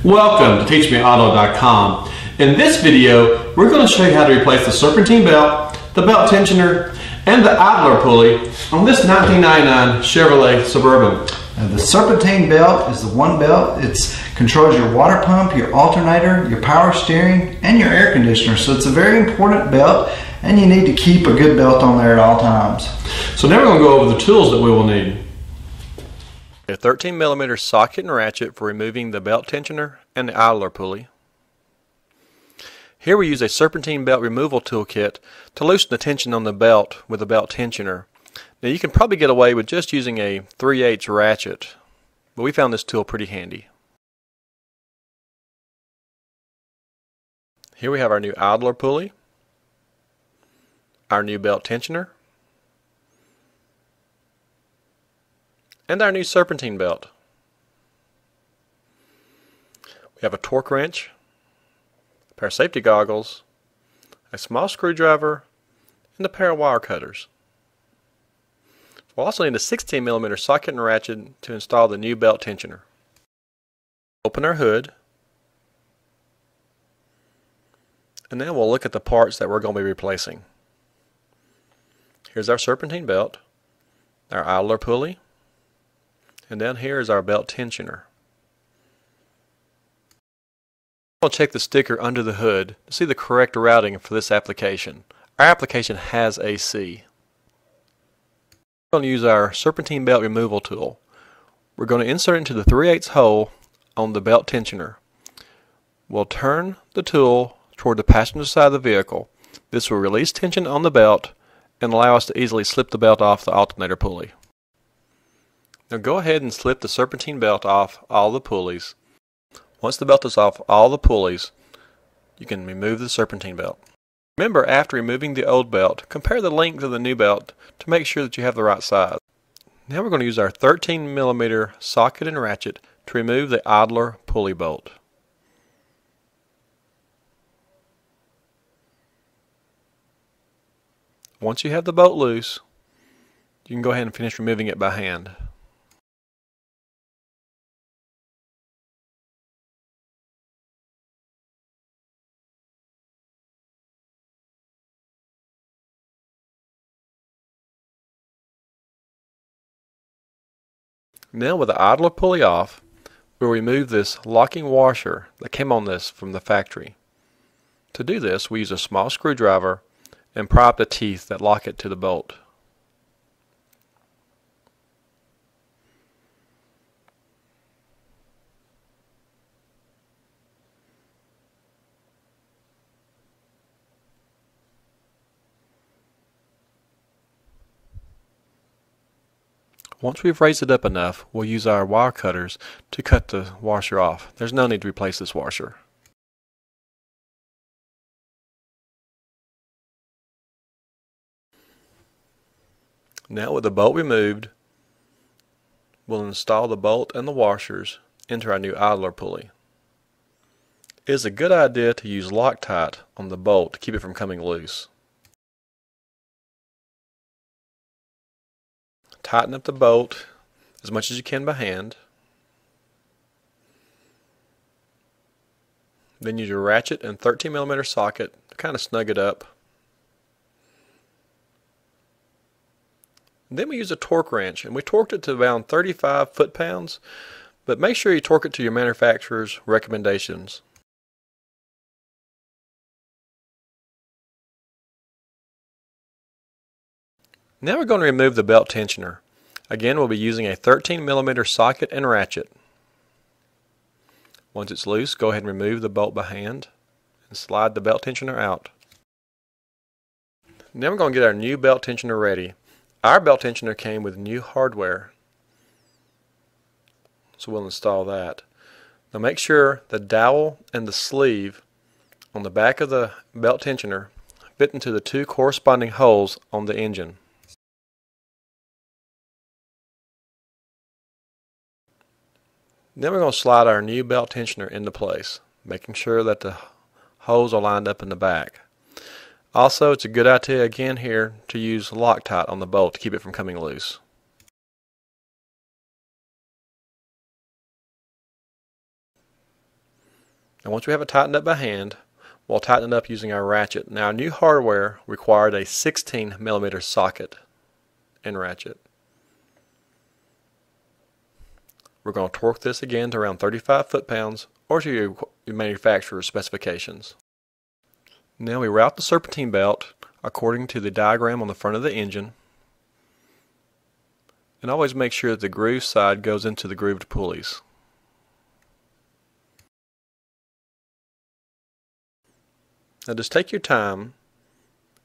Welcome to TeachMeAuto.com. In this video, we're going to show you how to replace the serpentine belt, the belt tensioner, and the idler pulley on this 1999 Chevrolet Suburban. Now, the serpentine belt is the one belt. It controls your water pump, your alternator, your power steering, and your air conditioner. So it's a very important belt, and you need to keep a good belt on there at all times. So now we're going to go over the tools that we will need. A 13mm socket and ratchet for removing the belt tensioner and the idler pulley. Here we use a serpentine belt removal toolkit to loosen the tension on the belt with a belt tensioner. Now you can probably get away with just using a 3/8 ratchet, but we found this tool pretty handy. Here we have our new idler pulley, our new belt tensioner, and our new serpentine belt. We have a torque wrench, a pair of safety goggles, a small screwdriver, and a pair of wire cutters. We'll also need a 16mm socket and ratchet to install the new belt tensioner. Open our hood, and then we'll look at the parts that we're going to be replacing. Here's our serpentine belt, our idler pulley, and down here is our belt tensioner. We'll check the sticker under the hood to see the correct routing for this application. Our application has AC. We're going to use our serpentine belt removal tool. We're going to insert it into the 3/8 hole on the belt tensioner. We'll turn the tool toward the passenger side of the vehicle. This will release tension on the belt and allow us to easily slip the belt off the alternator pulley. Now go ahead and slip the serpentine belt off all the pulleys. Once the belt is off all the pulleys, you can remove the serpentine belt. Remember, after removing the old belt, compare the length of the new belt to make sure that you have the right size. Now we're going to use our 13mm socket and ratchet to remove the idler pulley bolt. Once you have the bolt loose, you can go ahead and finish removing it by hand. Now with the idler pulley off, we'll remove this locking washer that came on this from the factory. To do this, we use a small screwdriver and pry up the teeth that lock it to the bolt. Once we've raised it up enough, we'll use our wire cutters to cut the washer off. There's no need to replace this washer. Now with the bolt removed, we'll install the bolt and the washers into our new idler pulley. It is a good idea to use Loctite on the bolt to keep it from coming loose. Tighten up the bolt as much as you can by hand. Then use your ratchet and 13mm socket to kind of snug it up. Then we use a torque wrench, and we torqued it to around 35 foot-pounds, but make sure you torque it to your manufacturer's recommendations. Now we're going to remove the belt tensioner. Again, we'll be using a 13mm socket and ratchet. Once it's loose, go ahead and remove the bolt by hand and slide the belt tensioner out. Now we're going to get our new belt tensioner ready. Our belt tensioner came with new hardware, so we'll install that. Now make sure the dowel and the sleeve on the back of the belt tensioner fit into the two corresponding holes on the engine. Then we're going to slide our new belt tensioner into place, making sure that the holes are lined up in the back. Also, it's a good idea again here to use Loctite on the bolt to keep it from coming loose. And once we have it tightened up by hand, we'll tighten it up using our ratchet. Now, our new hardware required a 16mm socket and ratchet. We're going to torque this again to around 35 foot-pounds or to your manufacturer's specifications. Now we route the serpentine belt according to the diagram on the front of the engine, and always make sure that the groove side goes into the grooved pulleys. Now just take your time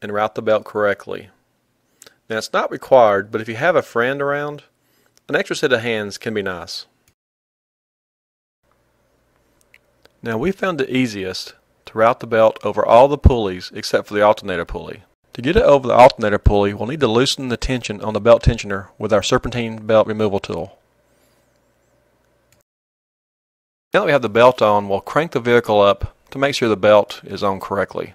and route the belt correctly. Now it's not required, but if you have a friend around, an extra set of hands can be nice. Now we found it easiest to route the belt over all the pulleys except for the alternator pulley. To get it over the alternator pulley, we'll need to loosen the tension on the belt tensioner with our serpentine belt removal tool. Now that we have the belt on, we'll crank the vehicle up to make sure the belt is on correctly.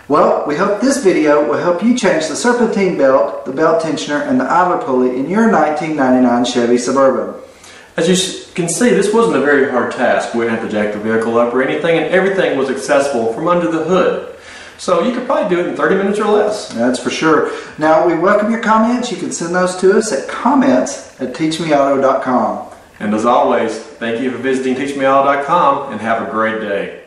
Well, we hope this video will help you change the serpentine belt, the belt tensioner, and the idler pulley in your 1999 Chevy Suburban. As you can see, this wasn't a very hard task. We didn't have to jack the vehicle up or anything, and everything was accessible from under the hood. So you could probably do it in 30 minutes or less. That's for sure. Now, we welcome your comments. You can send those to us at comments@teachmeauto.com. And as always, thank you for visiting teachmeauto.com and have a great day.